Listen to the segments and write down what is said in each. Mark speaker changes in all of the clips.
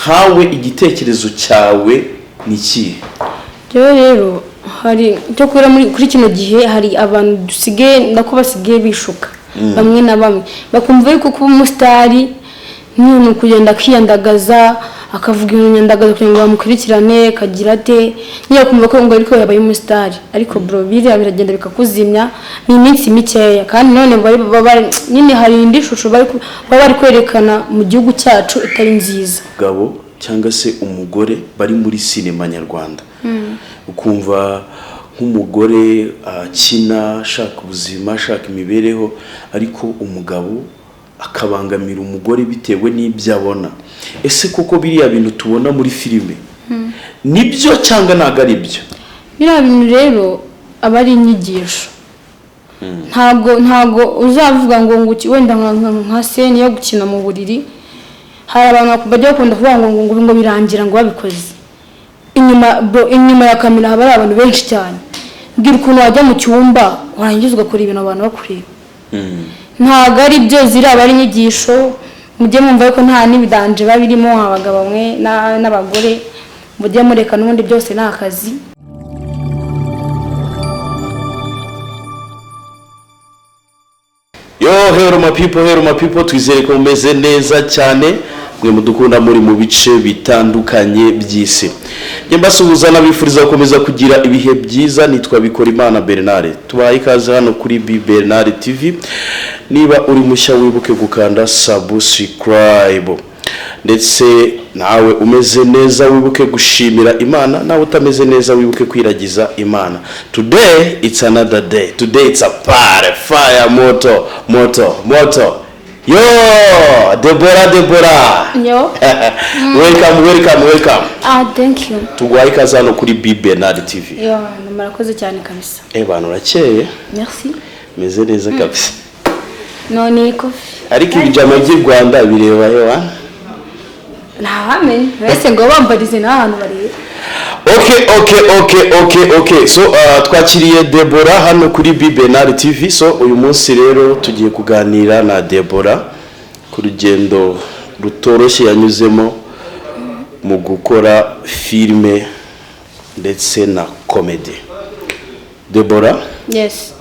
Speaker 1: nkawe igitekerezo cyawe ni iki?
Speaker 2: Rero hari cyo kuri kino gihe hari abantu dusigaye ndako basigaye bishuka bamwe na bamwe bakumva yuko kuba umusitari ni kugenda kwiyandagaza akavuga inyandagaza kugira ngo bamukurikirane kagira ate niyo kumva ko ngo ariko yabaye umusitari ariko bro biragenda bikakuzimya ni iminsi mikeya kandi none nyine hari indi shusho bari kwerekana mu gihugu cyacu itari nziza.
Speaker 1: Gabo cyangwa se umugore bari muri sinema nyarwanda ukumva nk'umugore akina ashaka ubuzima ashaka imibereho ariko umugabo akabangamira umugore bitewe n'ibyo abona. Ese koko biriya bintu tubona muri filime nibyo cyangwa ntago ari byo?
Speaker 2: Biriya bintu rero aba ari inyigisho. Ntago uzavuga ngo wenda nka scene yo gukina mu buriri hari abantu bajya bakunda kuvuga ngo birangira ngo babikoze inyuma ya kamera haba ari abantu benshi cyane. Bwira ukuntu wajya mu cyumba warangiza ugakora ibintu abantu bakureba. Ntago ari byo ziraba ari inyigisho mujye mwumva yuko nta n'ibidanje babirimo abagabo bamwe n'abagore mujye mureka n'ubundi byose ni akazi.
Speaker 1: Hello my people twizere ko mumeze neza cyane mwe mudukunda muri mu bice bitandukanye by'isi. Nge mbasuhuza nabifuriza gukomeza kugira ibihe byiza. Nitwa Bikorimana Bernard, tubaye ikaze hano kuri Bernard TV. Niba uri mushya wibuke gukanda subscribe, ndetse nawe umeze neza wibuke gushimira Imana, nawe utameze neza wibuke kwiragiza Imana. Today it's another day. Today it's a party, fire, moto. Yo, Deborah.
Speaker 2: Yo.
Speaker 1: Welcome.
Speaker 2: Thank you.
Speaker 1: Tuguhaye ikaze hano kuri Bernard TV.
Speaker 2: Yo, murakoze cyane kabisa.
Speaker 1: Bantu urakeye?
Speaker 2: Merci.
Speaker 1: Meze neza kabisa.
Speaker 2: None ko
Speaker 1: ariko ibijamo by'u Rwanda bireba hewa?
Speaker 2: Nahame, wese ngo bambarize n'ahantu bari.
Speaker 1: Okay. So twakiriye Deborah hano kuri Bernard TV. So uyu munsi rero tugiye kuganira na Deborah ku rugendo rutoroshye yanyuzemo mu gukora filme ndetse na comedy. Deborah?
Speaker 2: Yes.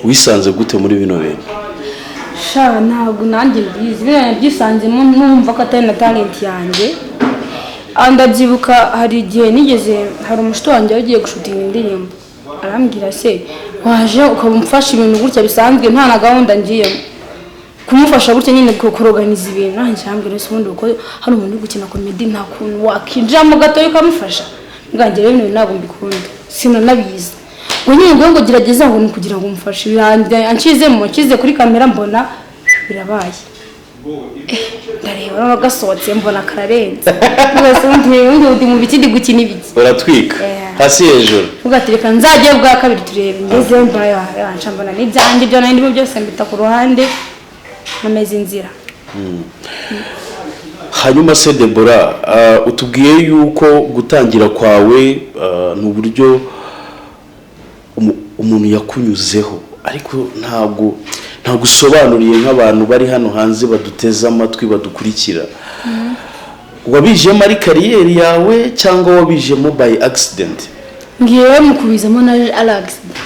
Speaker 1: Wisanze gute muri bino bintu?
Speaker 2: Ntabwo nanjye byisanzemo numva ko atari na talent yanjye. Ndabyibuka hari igihe nigeze hari umushito wanjye wagiye gushutinga indirimbo arambwira se waje ukamufasha ibintu gutya bisanzwe nta na gahunda ngiyemo kumufasha gutya nyine kuorganize ibintu nanjye arambwira se ubundi uko hari umuntu uri gukina comedy nta kuntu wakinjiramo gato ukamufasha ngangire ibintu ntabwo mbikunda sinanabizi ngo nyine ngo gerageza ngo kugira ngo umufashe birangiye anshyize kuri kamera mbona birabaye ndareba gasohotse mbona kararenze undi mu bikindi gukina ibiki
Speaker 1: uratwika hasi hejuru
Speaker 2: ugatereka nzagiye bwa kabiri turebe ngeze mbona n'ibyanjye byo nandi byose mbita ku ruhande nameze inzira.
Speaker 1: Hanyuma se Deborah, utubwiye yuko gutangira kwawe n'uburyo umuntu yakunyuzeho ariko ntabwo usobanuriye nk'abantu bari hano hanze baduteze amatwi badukurikira. Wabijemo ari kariyeri yawe cyangwa wabijemo by accident?
Speaker 2: Ngiye mukubizamo na accident,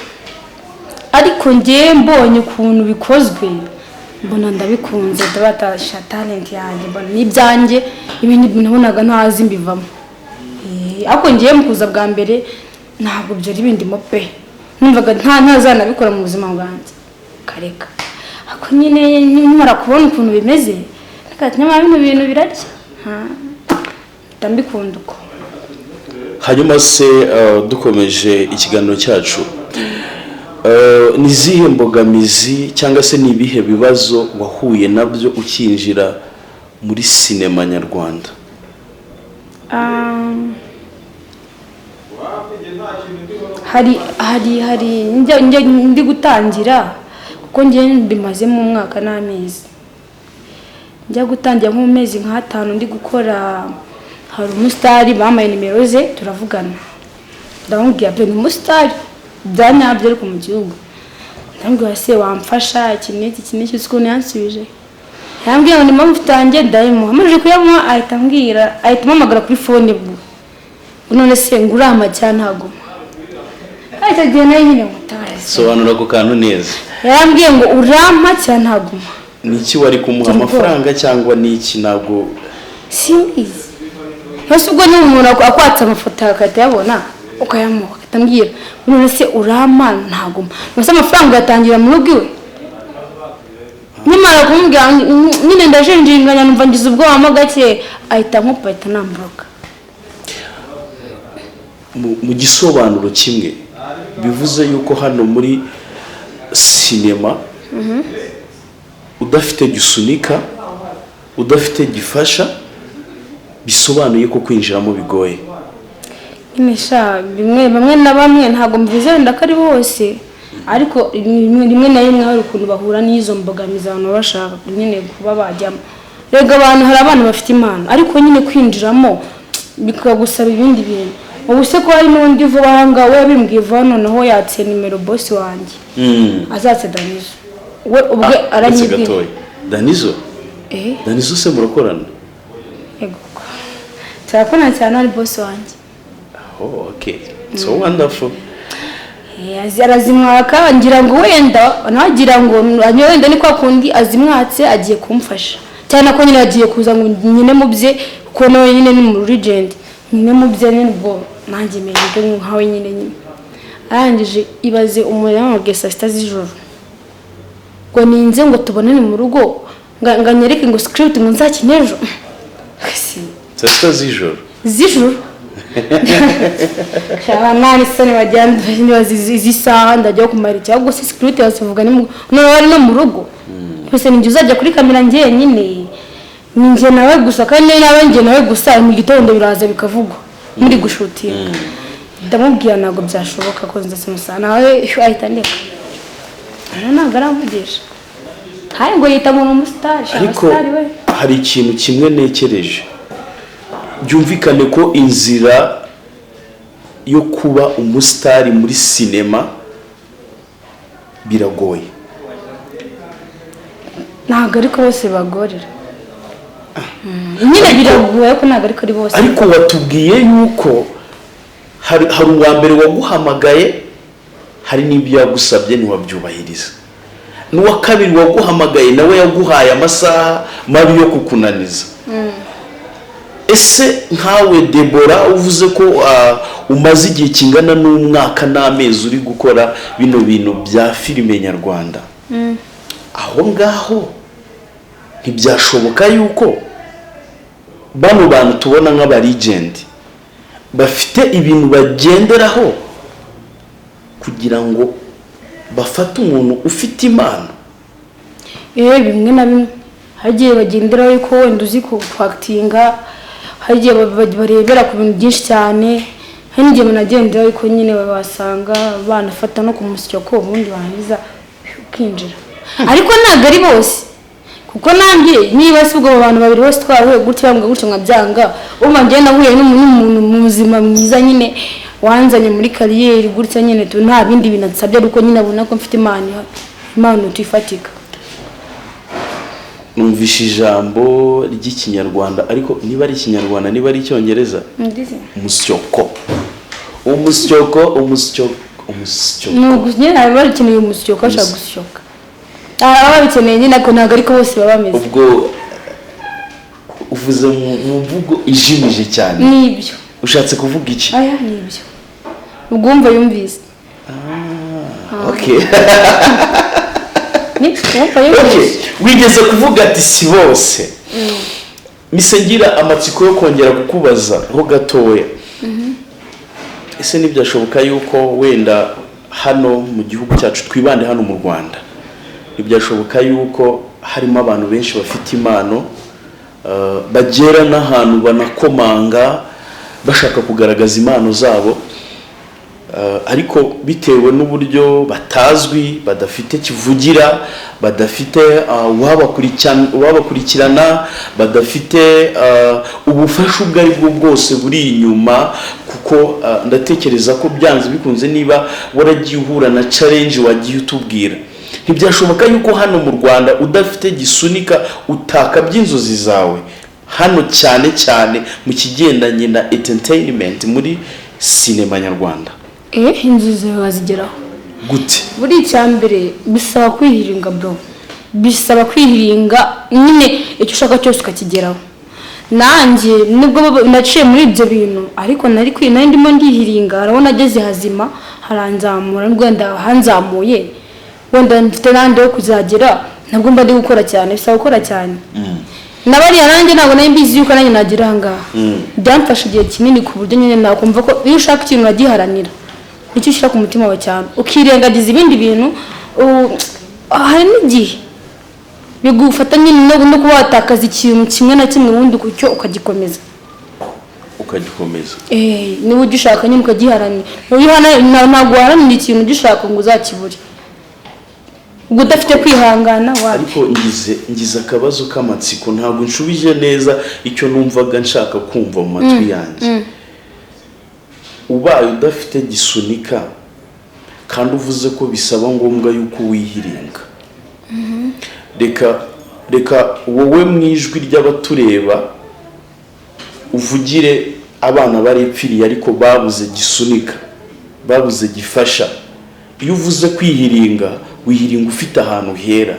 Speaker 2: ariko ngiye mbonye ukuntu bikozwe mbona ndabikunze ndabatasha talent yanjye mbona n'ibyanjye ibindi nabonaga ntazi mbivamo. Ariko ngiye mukuza bwa mbere ntabwo byo ribindimo pe numvaga ntazana bikora mu buzima bwanjye kareka. Ako nyine nyimara kubona ukuntu bimeze nyamara bino bintu birarya ndambikunda uko.
Speaker 1: Hanyuma se dukomeje ikiganiro cyacu, ni zihe mbogamizi cyangwa se ni ibihe bibazo wahuye nabyo ukinjira muri sinema nyarwanda?
Speaker 2: hari ndi gutangira kuko ngiye mbimazemo umwaka n'amezi. Njya gutangira nko mu mezi nka5 ndi gukora. Hari umusitari bamaye nimero ze turavugana ndamubwira byo ni umusitari byanyabyo ariko mu gihugu ndamubwira se wamfasha iki n'iki uko yansubije yambwiye ngo ni mama ufite yanjye ndayimuha amaze kuyamuha ahita amamagara kuri fone bwo none se ngo urama cyane ntago ahita agiye nayo nyine mutabazi
Speaker 1: sobanura ako kantu neza
Speaker 2: yambwiye ngo urama cyane ntago
Speaker 1: niki wari kumuha amafaranga cyangwa niki ntabwo
Speaker 2: simbizi hose ubwo ni umuntu akwatsa amafoto akayabona ukayamuha akatambwira none se urama ntago nose amafaranga yatangira mu rugo iwe nimara kumubwira nyine ndajenjinganya numva ngize ubwoba gake ahita nkupa ahita nambuka
Speaker 1: mu gisobanuro kimwe bivuze yuko hano muri sinema udafite gisunika udafite gifasha bisobanuye ko kwinjiramo bigoye
Speaker 2: imesha bamwe na bamwe ntago mbivuze wenda ko ari bose ariko rimwe na rimwe hari ukuntu bahura n'izo mbogamizi abantu bashaka nyine kuba bajyamo rega abantu hari abana bafite impano ariko nyine kwinjiramo bikagusaba ibindi bintu ubu se ko hari n'undi vuba ahanga we bimbwiye vuba noneho yatse nimero boss wanjye azatse Danizo we ubwe aranyibwiye
Speaker 1: Danizo Danizo se murakorana
Speaker 2: yego cyakona cyane ari boss wanjye
Speaker 1: okay so wonderful
Speaker 2: arazimwaka ngira ngo wenda nagira ngo wenda ni kwa kundi azimwatse agiye kumfasha cyane ko nyine agiye kuza ngo nyine mubye ko nawe nyine ni mu legend nyine mubye nyine ubwo nanjye menye nkawe nyine arangije ibaze umuriro w'amabwe saa sita z'ijoro ngo ninze ngo tubonane mu rugo nganyereke ngo script ngo nzakine ejo
Speaker 1: saa sita z'ijoro
Speaker 2: nani sani bajyana izi saha ndajya kumara iki ahubwo se script bazivuga none wari no mu rugo twese ninjye uzajya kuri kamera njye nyine ninjye nawe gusa kandi nawe njye nawe gusa mu gitondo biraza bikavugwa muri gushutinga ndamubwira ntabwo byashoboka ko nzamusa nawe ahita ndeka ntabwo aramvugisha hari ngo yita mu umusitari
Speaker 1: ariko hari ikintu kimwe nekereje byumvikane ko inzira yo kuba umusitari muri sinema biragoye
Speaker 2: ntabwo ariko bose bagorera nyine biragoye ko ntabwo ariko ari bose
Speaker 1: ariko watubwiye yuko hari uwa mbere waguhamagaye hari n'ibyo yagusabye ntiwabyubahiriza n'uwa kabiri waguhamagaye nawe yaguhaye amasaha mabi yo kukunaniza ese nkawe Debora uvuze ko umaze igihe kingana n'umwaka n'amezi uri gukora bino bintu bya filime nyarwanda aho ngaho ntibyashoboka yuko bano bantu tubona nk'aba legend bafite ibintu bagenderaho kugira ngo bafate umuntu ufite impano
Speaker 2: bimwe na bimwe hagiye bagenderaho yuko wenda uzi kwactinga hagiye barebera ku bintu byinshi cyane hari n'igihe banagenderaho yuko nyine babasanga banafata no ku musyo ko ubundi barangiza ukinjira ariko ntabwo ari bose kuko nanjye niba si ubwo abantu babiri bose twahuye gutya bambwa gutya nkabyanga ubu njye nahuye n'umuntu mu buzima mwiza nyine wanzanye muri kariyeri gutya nyine nta bindi bintu nsabye ariko nyine abona ko mfite impano tuyifatika
Speaker 1: numvishe ijambo ry'ikinyarwanda ariko niba ari ikinyarwanda niba ari icyongereza umusyoko
Speaker 2: nyine baba bakeneye umusyoko ashaka gusyoka aba babikeneye nyine ariko ntabwo ariko bose baba bameze
Speaker 1: ubwo uvuze mu mvugo ijimije cyane
Speaker 2: nibyo
Speaker 1: ushatse kuvuga iki
Speaker 2: aya nibyo ubwumva yumvise
Speaker 1: okay wigeze kuvuga ati si bose misengira amatsiko yo kongera kukubaza ho gatoya ese ntibyashoboka yuko wenda hano mu gihugu cyacu twibande hano mu Rwanda ntibyashoboka yuko harimo abantu benshi bafite impano bagera n'ahantu banakomanga bashaka kugaragaza impano zabo ariko bitewe n'uburyo batazwi badafite kivugira badafite uwabakurikirana badafite ubufasha ubwo ari bwo bwose buri inyuma kuko ndatekereza ko byanze bikunze niba waragiye uhura na challenge wagiye utubwira ntibyashoboka yuko hano mu Rwanda udafite gisunika utakabya inzozi zawe hano cyane cyane mu kigendanye na entertainment muri sinema nyarwanda.
Speaker 2: Inzozi wazigeraho
Speaker 1: gute?
Speaker 2: buri cyambere bisaba kwihiringa bro, bisaba kwihiringa nyine icyo ushaka cyose ukakigeraho. Nanjye nubwo naciye muri ibyo bintu ariko nari ndimo ndihiringa, arabona ageze hazima haranzamura, Rwanda hanzamuye wenda mfite nande yo kuzagera, ntabwo mba ndi gukora cyane, bisaba gukora cyane. Nabari yaranjye ntabwo nari mbizi yuko nanjye nagira ngaha. Byamfasha igihe kinini ku buryo nyine nakumva ko iyo ushaka ikintu uragiharanira, icyo ushyira ku mutima wawe cyane ukirengagiza ibindi bintu. Hari n'igihe bigufata nyine no kuba watakaza ikintu kimwe na kimwe ubundi kucyo ukagikomeza. Niba ugishaka nyine ukagiharanira, ntabwo uharanira ikintu ugishaka ngo uzakibure, ubwo udafite kwihangana wapi.
Speaker 1: Ariko ngize akabazo k'amatsiko, ntabwo nshubije neza icyo numvaga nshaka kumva mu matwi yanjye. Ubaye udafite gisunika kandi uvuze ko bisaba ngombwa yuko wihiringa, reka wowe mu ijwi ry'abatureba uvugire abana barepfiriye ariko babuze gisunika, babuze gifasha. Iyo uvuze kwihiringa, wihiringa ufite ahantu hera.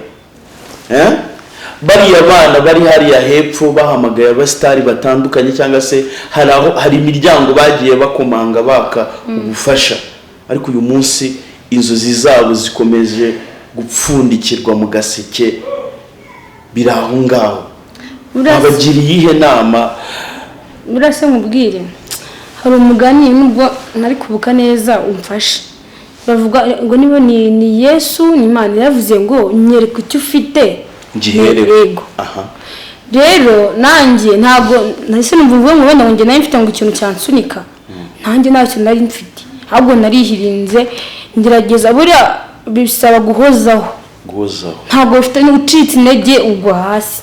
Speaker 1: Bariya bana bari hariya hepfo bahamagaye abasitari batandukanye cyangwa se hari imiryango bagiye bakomanga baka ubufasha, ariko uyu munsi inzozi zabo zikomeje gupfundikirwa mu gaseke biraho ngaho. Abagiriye ihe nama?
Speaker 2: Burase mubwire, hari umugani nubwo nari kubuka neza umfashe, bavuga ngo niba ni Yesu ni Imana yavuze ngo nyereka icyo ufite
Speaker 1: ngiherego.
Speaker 2: Rero nanjye ntabwo nahise numva ngo wenda ngo nari mfite ngo ikintu cyansunika, nanjye nta kintu nari mfite, ahubwo narihirinze ngerageza. Buriya bisaba guhozaho, ntabwo ufite n'ucitse intege ugwa hasi.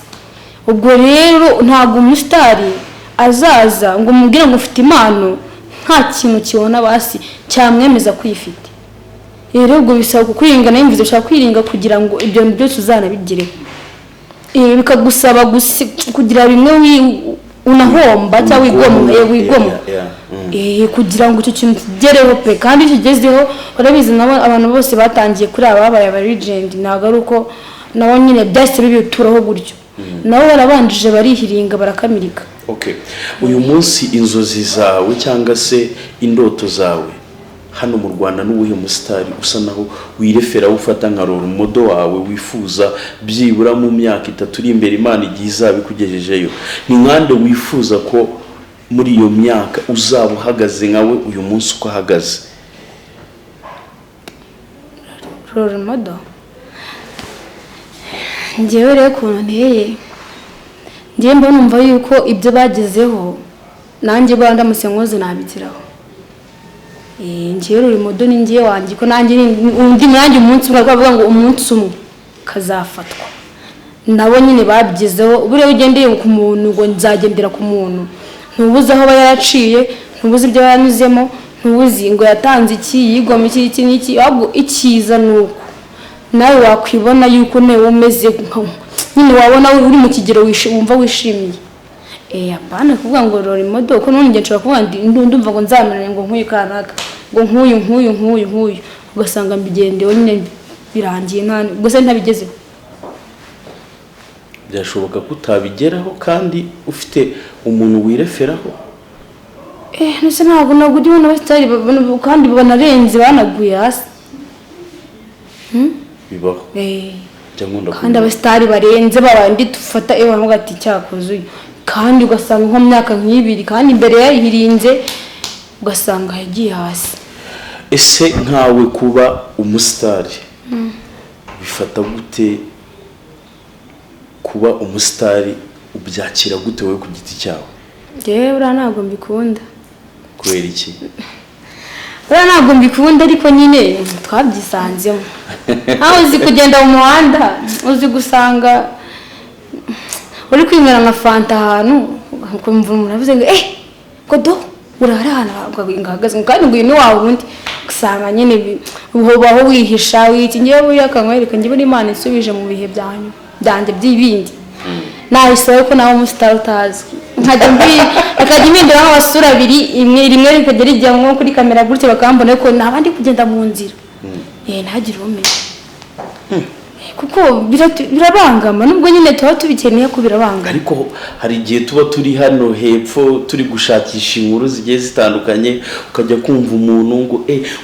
Speaker 2: Ubwo rero ntabwo umusitari azaza ngo mubwire ngo ufite impano nta kintu kibona basi cyamwemeza kwifite. Rero ubwo bisaba kukwiringa, nayo mvuze ushaka kwiringa kugira ngo ibyo bintu byose uzanabigireho. Bikagusaba kugira bimwe unahomba cyangwa wigomwa kugira ngo icyo kintu kigereho pe. Kandi kigezeho urabizi nabo abantu bose batangiye kuri ababaye aba legend, ntabwo ari uko nabo nyine byahise bibituraho gutyo, nabo barabanjije barihiringa barakamirika.
Speaker 1: Uyu munsi inzozi zawe cyangwa se indoto zawe hano mu Rwanda n'ubuhe musitari usa naho wirefera ufata nka role model wawe wifuza byibura mu myaka 3 iri imbere Imana igiye izabikugejejeyo? Ni nkande wifuza ko muri iyo myaka uzaba uhagaze nkawe uyu munsi uko ahagaze?
Speaker 2: Role model njyewe rero ukuntu nteye, njyewe mbona numva yuko ibyo bagezeho nanjye ndamutse nkoze nabigeraho. Njyewe role model ni njyewe wanjye ko nanjye undi nanjye umunsi bavuga ngo umunsi umwe kazafatwa, nabo nyine babigezeho. Buriya ugendeye ku muntu ngo nzagendera ku muntu, ntubuze aho yaraciye, ntubuze ibyo yanyuzemo, ntubuzi ngo yatanze iki, yigomwe iki n'iki. Ahubwo ikiza nuko nawe wakwibona yuko nawe umeze nyine wabona uri mu kigero wumva wishimiye. Apana kuvuga ngo role model ko none nshobora kuvuga ndumva ngo nzamenye ngo nkuyu kanaka ngo nkuyu ugasanga mbigendewe nyine birangiye gusa ntabigezeho.
Speaker 1: Byashoboka ko utabigeraho kandi ufite umuntu wireferaho?
Speaker 2: Nese ntabwo ujya ubona abasitari kandi banarenze banaguye hasi.
Speaker 1: Bibaho
Speaker 2: kandi abasitari barenze babandi tufata bavuga ati cyakoze uyu, kandi ugasanga nko myaka nk'ibiri kandi imbere yayihirinze ugasanga yagiye hasi.
Speaker 1: Ese nkawe kuba umusitari bifata gute? Kuba umusitari ubyakira gute wowe ku giti cyawe?
Speaker 2: Rero ntabwo mbikunda.
Speaker 1: Kubera iki?
Speaker 2: Ntabwo mbikunda ariko nyine twabyisanzemo. Aho uzi kugenda mu muhanda uzi gusanga uri kwinywera nka fanta ahantu ukumva umuntu avuze ngo kodo urara hano ngahagaze kandi ngo uyu ni wawe undi usanga nyine ubaho wihisha witi ngewe buriya akamwereka njye buri Imana isubije mu bihe byanjye by'ibindi nahisemo ko nawe umusitari utazwi akajya impindura nk'abasura abiri rimwe rikajya rijya nko kuri kamera gutya bakambona ko ntabandi kugenda mu nzira ntagire umenya kuko birabangama nubwo nyine tuba tubikeneye ko birabangama
Speaker 1: ariko hari igihe tuba turi hano hepfo turi gushakisha inkuru zigiye zitandukanye ukajya kumva umuntu ngo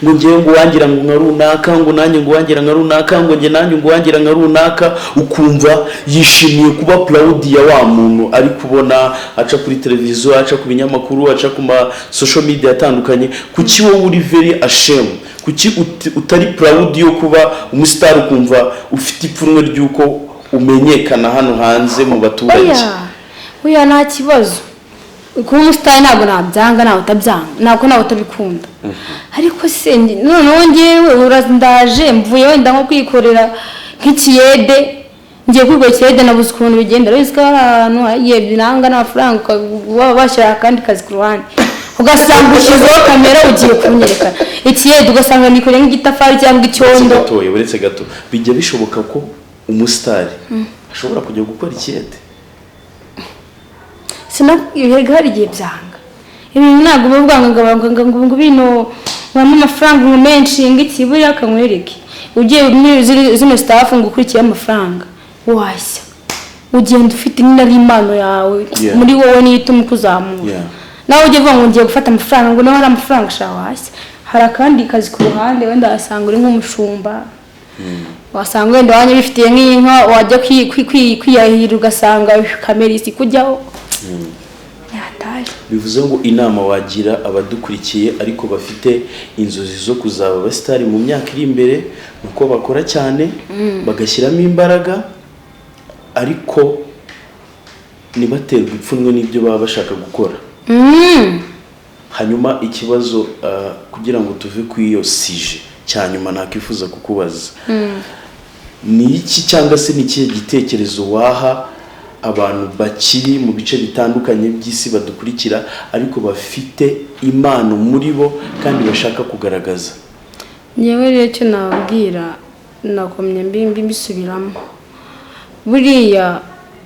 Speaker 1: ngo ngewe ngo wangira ngo nka runaka ngo nanjye ngo wangira nka runaka ngo nge nanjye ngo wangira nka runaka ukumva yishimiye kuba proud ya wa muntu ari kubona aca kuri televiziyo aca ku binyamakuru aca ku ma social media atandukanye kuki wowe uri very ashamed kuki utari proud yo kuba umustar ukumva ufite ipfunwe ryuko umenyekana hano hanze mu baturage
Speaker 2: oya nta kibazo kuba umustar ntabwo nabyanga nawe utabyanga ntabwo nawe utabikunda ariko se noneho ngewe urandaje mvuye wenda nko kwikorera nk'ikiyede ngiye kwigwa ikiyede nabuze ukuntu bigenda rero ko ahantu hagiye binanga n'amafaranga bashyira akandi kazi ku ruhande ugasanga ushyizeho kamera ugiye kunyerekana ikiyede ugasanga nikoreye nk'igitafari cyangwa icyondo
Speaker 1: uretse gato bijya bishoboka ko umusitari ashobora kujya gukora ikiyede
Speaker 2: sinabwira hari igihe byanga ibintu ntabwo bivuga ngo bino bamwe amafaranga menshi ngiki buriya akamwereke ugiye muri zino staff ngo ukurikiye amafaranga washya ugenda ufite n'ari impano yawe muri wowe niyituma kuzamura nawe ugiye vuga ngo ngiye gufata amafaranga ngo nawe ari amafaranga ushaka washya hari akandi kazi ku ruhande wenda wasanga uri nk'umushumba wasanga wenda wanya bifitiye nk'inka wajya kwiyahira ugasanga kamera isi kujyaho
Speaker 1: bivuze ngo inama wagira abadukurikiye ariko bafite inzozi zo kuzaba abasitari mu myaka iri imbere nuko bakora cyane bagashyiramo imbaraga ariko ntibaterwe ipfunwe n'ibyo baba bashaka gukora hanyuma ikibazo kugira ngo tuve ku iyo sije cyanyuma ntakifuza kukubaza ni iki cyangwa se ni ikihe gitekerezo waha abantu bakiri mu bice bitandukanye by'isi badukurikira ariko bafite impano muri bo kandi bashaka kugaragaza?
Speaker 2: Nyewe rero cyo nababwira nakomye mbisubiramo buriya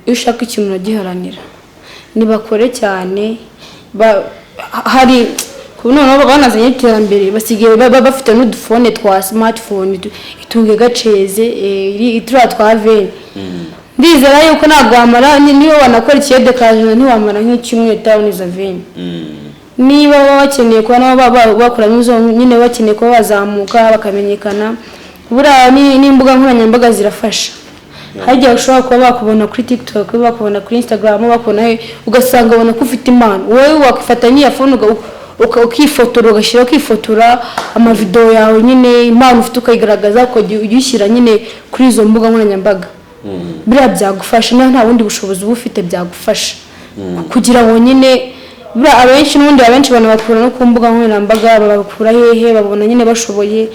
Speaker 2: iyo ushaka ikintu uragiharanira nibakore cyane hari noneho banazanye iterambere basigaye bafite n'udufone twa smartphone itunge gaceze ituriya twa veni ndizera yuko ntabwo wamara niyo wanakora ikiyede kajana ntiwamara nk'icyumweru utawuniza veni niba bakeneye kuba nabo bakora n'izo nyine bakeneye kuba bazamuka bakamenyekana buriya n'imbuga nkoranyambaga zirafasha hari igihe ushobora kuba bakubona kuri TikTok bakubona kuri Instagram bakubona ugasanga ubona ko ufite impano wowe wakifata n'iya phone ukifotora ugashyira ukifotora amavideo yawe nyine impano ufite ukayigaragaza ukajya uyishyira nyine kuri izo mbuga nkoranyambaga buriya byagufasha nta wundi bushobozi uba ufite byagufasha kugira ngo nyine buriya abenshi n'ubundi abenshi bakura no ku mbuga nkoranyambaga babakura hehe babona nyine bashoboye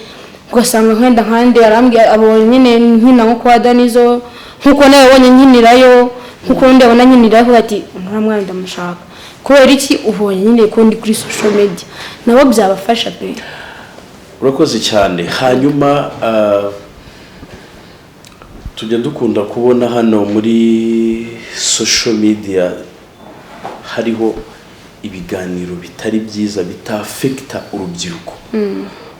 Speaker 2: ugasanga nkenda nkande arambye abonye nyine nkina nko kwa Danizo nkuko nawe wabonye nkinirayo nkuko undi abona nkinirayo ati mwana ndamushaka kubera iki ubonye nyine kundi kuri social media nabo byabafasha pe.
Speaker 1: Urakoze cyane. Hanyuma tujya dukunda kubona hano muri social media hariho ibiganiro bitari byiza bitafekta urubyiruko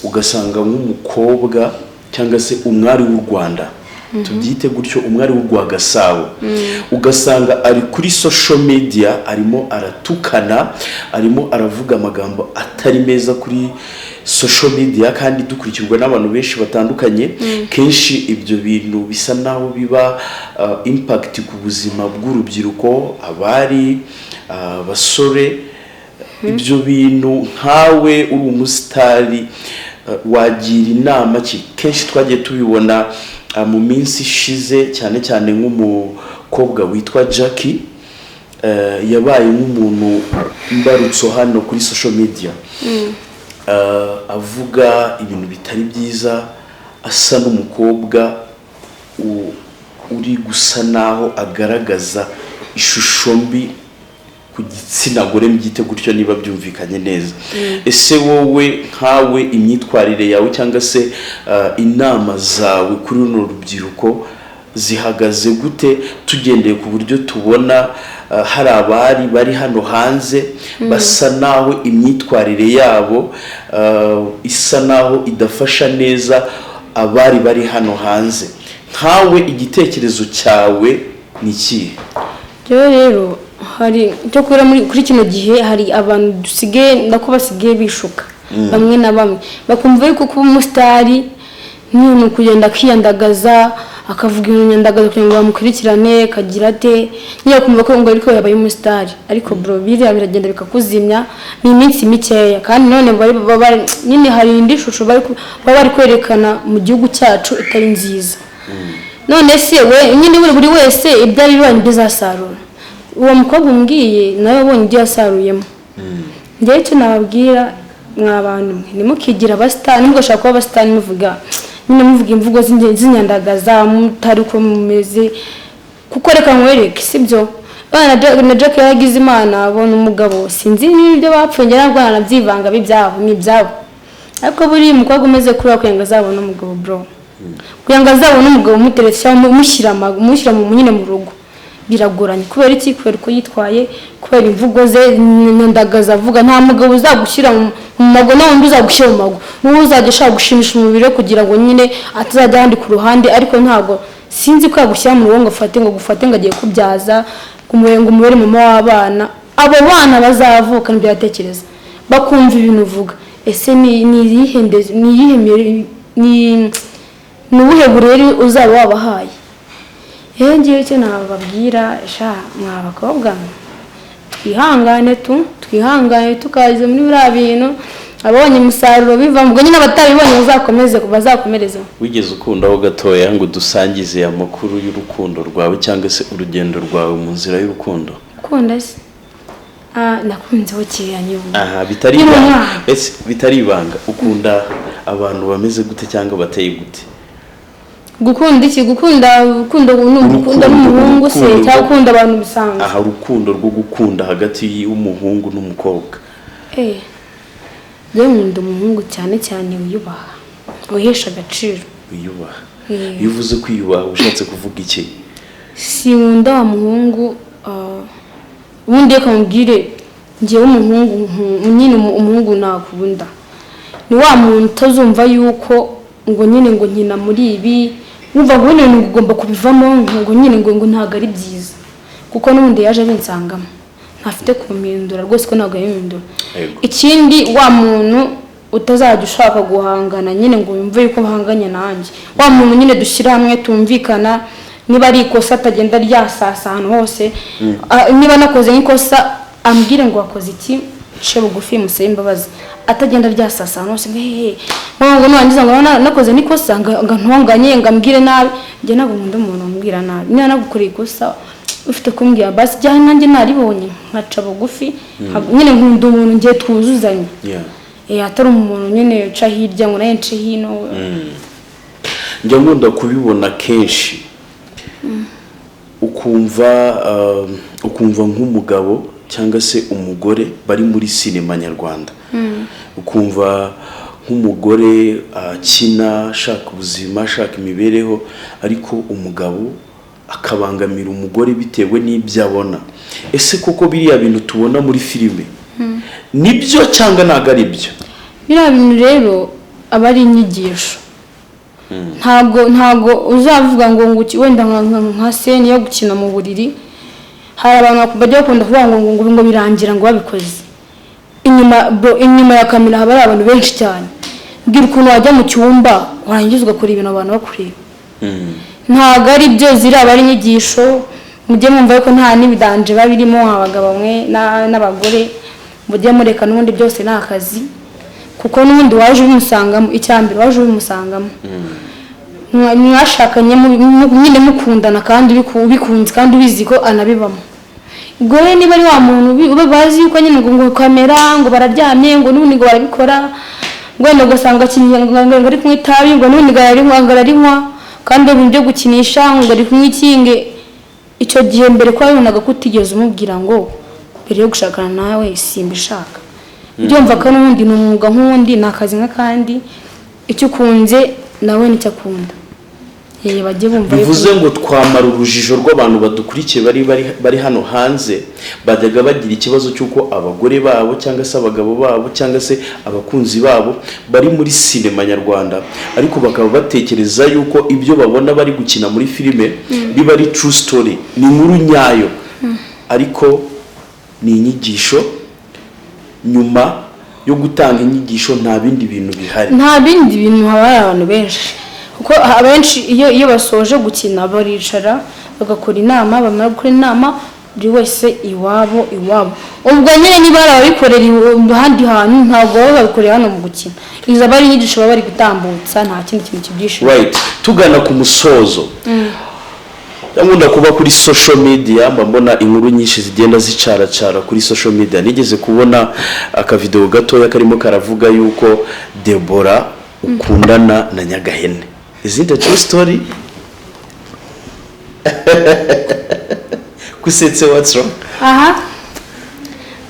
Speaker 1: ugasanga nk'umukobwa cyangwa se umwari w'u Rwanda tubyite gutyo umwari w'u Rwagasabo ugasanga ari kuri social media arimo aratukana arimo aravuga amagambo atari meza kuri social media kandi dukurikirwa n'abantu benshi batandukanye kenshi ibyo bintu bisa naho biba impact ku buzima bw'urubyiruko abari basore ibyo bintu nkawe uri umusitari wagira inama ki kenshi twagiye tubibona mu minsi ishize cyane cyane nk'umukobwa witwa Jackie yabaye nk'umuntu mbarutso hano kuri social media avuga ibintu bitari byiza asa n'umukobwa uri gusa naho agaragaza ishusho mbi ku gitsina gore mbyite gutyo niba byumvikanye neza. Ese wowe nkawe imyitwarire yawe cyangwa se inama zawe kuri runo rubyiruko zihagaze gute, tugendeye ku buryo tubona hari abari bari hano hanze basa naho imyitwarire yabo isa naho idafasha neza abari bari hano hanze? Nkawe igitekerezo cyawe ni iki?
Speaker 2: Rero hari cyo kuri kino gihe hari abantu dusigaye ndako basigaye bishuka bamwe na bamwe bakumva yuko kuba umusitari ni kugenda kwiyandagaza akavuga ibintu nyandagaza kugira ngo bamukurikirane kagira ate niyo kumva ko ngo ariko yabaye umusitari, ariko bro biragenda bikakuzimya ni iminsi mikeya, kandi none nyine hari indi shusho bari kwerekana mu gihugu cyacu itari nziza. None se we nyine buri wese ibyari bibanye bizasarura. Uwo mukobwa umbwiye nawe abonye ibyo yasaruyemo. Njye cyo nababwira mwabantu nimukigira abasitani, mugashaka kuba abasitani muvuga nyine muvuga imvugo z'inyandagaza mutari ko mumeze, kuko reka nkwereke sibyo. Na Jack yagize Imana abona umugabo sinzi n'ibyo bapfungera ngo anabyivanga bibyabo n'ibyabo, ariko buri mukobwa umeze kuri akwenga azabona umugabo bro, kuyanga azabona umugabo umuteretse cyangwa mushyira mu nyine mu rugo biragoranye. Kubera iki? Kubera ko yitwaye, kubera imvugo ze nyandagaza avuga. Nta mugabo uzagushyira mu mago, nawe undi uzagushyira mu mago, n'uwo uzajya ushaka gushimisha umubiri kugira ngo nyine atazajya ahandi ku ruhande, ariko ntabwo sinzi ko yagushyira mu rugo ngo gufate ngo agiye kubyaza ngo umubere mama w'abana. Abo bana bazavuka nibyo yatekereza bakumva ibintu uvuga. Ese ni ubuhe burere uzaba wabahaye? Ngiye cyo nababwira mwa bakobwa twihangane tukaze muri biriya bintu, abonye umusaruro biva ngo nyine abatabibonye bazakomereza.
Speaker 1: Wigeze ukundaho gatoya ngo dusangize amakuru y'urukundo rwawe cyangwa se urugendo rwawe mu nzira y'urukundo?
Speaker 2: Ukunda se? Nakunzeho cyane ubu.
Speaker 1: Bitari ibanga. Ukunda abantu bameze gute cyangwa bateye gute?
Speaker 2: Gukunda iki? Gukunda n'umuhungu se cyangwa gukunda abantu bisanzwe?
Speaker 1: Urukundo rwo gukunda hagati y'umuhungu n'umukobwa.
Speaker 2: Yewe nkunda umuhungu cyane wiyubaha, uhesha agaciro.
Speaker 1: Wiyubaha? Iyo uvuze kwiyubaha ushatse kuvuga iki?
Speaker 2: Si nkunda wa muhungu ubundi reka mubwire ngewe umuhungu nyine umuhungu nakunda ni wa muntu utazumva yuko ngo nyine ngo nkina muri ibi, wumva ngo nyine ugomba kubivamo ngo nyine ngo ntago ari byiza, kuko n'ubundi yaje binsangamo ntafite kumindura rwose ko ntago yimindura. Ikindi wa muntu utazajya ushaka guhangana nyine ngo yumve yuko bahanganye nanjye, wa muntu nyine dushyira hamwe tumvikana, niba ari ikosa atagenda ryasasa ahantu hose, niba nakoze nk'ikosa ambwire ngo wakoze iki, nce bugufi musabe imbabazi, atagenda ryasasa ahantu hose ngo nangiza ngo nakoze n'ikosa ngo ntonganye ngo ambwire nabi. Njye ntabwo nkunda umuntu umbwira nabi, niba nagukoreye ikosa ufite kumbwira basi jya nanjye naribonye nkaca bugufi. Nyine nkunda umuntu ngiye twuzuzanye, atari umuntu nyine uca hirya ngo naye nce hino.
Speaker 1: Njya nkunda kubibona kenshi, ukumva nk'umugabo cyangwa se umugore bari muri sinema nyarwanda, ukumva nk'umugore akina ashaka ubuzima ashaka imibereho, ariko umugabo akabangamira umugore bitewe n'ibyo abona. Ese koko biriya bintu tubona muri filime nibyo cyangwa ntabwo ari byo?
Speaker 2: Biriya bintu rero aba ari inyigisho. Ntabwo uzavuga ngo wenda nka scene yo gukina mu buriri, hari abantu bajya bakunda kuvuga ngo birangira ngo babikoze. Inyuma ya kamera haba ari abantu benshi cyane. Mbwira ukuntu wajya mu cyumba warangiza ugakora ibintu abantu bakureba. Ntabwo ari byo, ziraba ari inyigisho. Mujye mwumva yuko nta n'ibidanje babirimo, abagabo bamwe n'abagore mujye mureka n'ubundi byose ni akazi, kuko n'ubundi waje ubimusangamo. Icyambere waje ubimusangamo, mwashakanye nyine mukundana kandi bikunze kandi ubizi ko anabibamo. Ubwo rero niba ari wa muntu bazi yuko nyine ngo kamera ngo bararyamye ngo n'ubundi ngo barabikora, ngo ugasanga ngo ari kunywa itabi ngo n'ubundi ngo ararinywa, kandi ibintu byo gukinisha ngo ari kunywa ikinge. Icyo gihe mbere ko yabonaga ko utigeze umubwira ngo mbere yo gushakana nawe simbishaka byumva ko n'undi ni umwuga nk'undi ni akazi nk'akandi icyo ukunze nawe nicyo akunda bajye bumva
Speaker 1: bivuze ngo twamara urujijo rw'abantu badukurikiye bari hano hanze bajyaga bagira ikibazo cy'uko abagore babo cyangwa se abagabo babo cyangwa se abakunzi babo bari muri sinema nyarwanda ariko bakaba batekereza yuko ibyo babona bari gukina muri filime biba ari true story ni inkuru nyayo ariko ni inyigisho nyuma yo gutanga inyigisho nta bindi bintu bihari
Speaker 2: nta bindi bintu habaye abantu benshi kuko abenshi iyo basoje gukina baricara bagakora inama bamara gukora inama buri wese iwabo ubwo nyine niba barabikorera ahandi hantu ntabwo baba babikorera hano mu gukina izo aba ari inyigisho baba bari gutambutsa nta kindi kintu kibyishimo
Speaker 1: right tugana ku musozo nkunda kuba kuri social media mbona inkuru nyinshi zigenda zicaracara kuri social media nigeze kubona akavideo gatoya karimo karavuga yuko Deborah ukundana na Nyagahene. Is it a true story? Kusetse what's wrong?
Speaker 2: Aha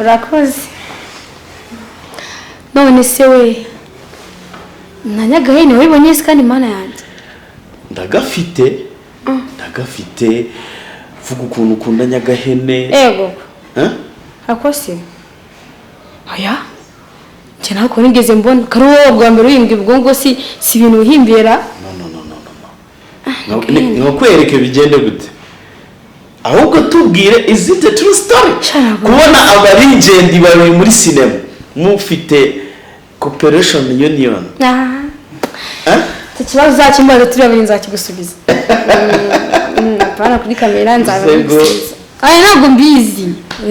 Speaker 2: urakoze none se we na Nyagahene wibonye kandi mana yanjye
Speaker 1: ndagafite vuga ukuntu ukunda Nyagahene
Speaker 2: ego akose aya cyana ko nigeze mbona karuwo bwa mbere uyimbwe ubwo si ibintu uhimbira
Speaker 1: no kwereke bigende gute ahubwo tubwire is it a true story kubona aba legend bari muri cinema mufite cooperation union
Speaker 2: ikibazo zakimbaza turi babiri nzakigusubiza apana kuri kamera nzabigusubiza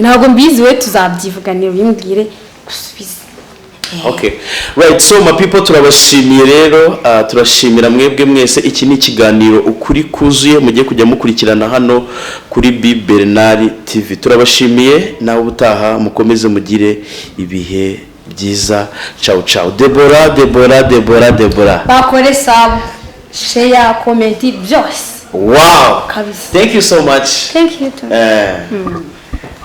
Speaker 2: ntabwo mbizi we tuzabyivuganira bimbwire gusubiza
Speaker 1: okay right so my people turabashimiye rero turashimira mwebwe mwese iki ni ikiganiro ukuri kuzuye mugiye kujya mukurikirana hano kuri B Bernard TV turabashimiye nawe ubutaha mukomeze mugire ibihe byiza ciao ciao Deborah
Speaker 2: bakore sub share comment byose
Speaker 1: wow thank you so much
Speaker 2: thank you too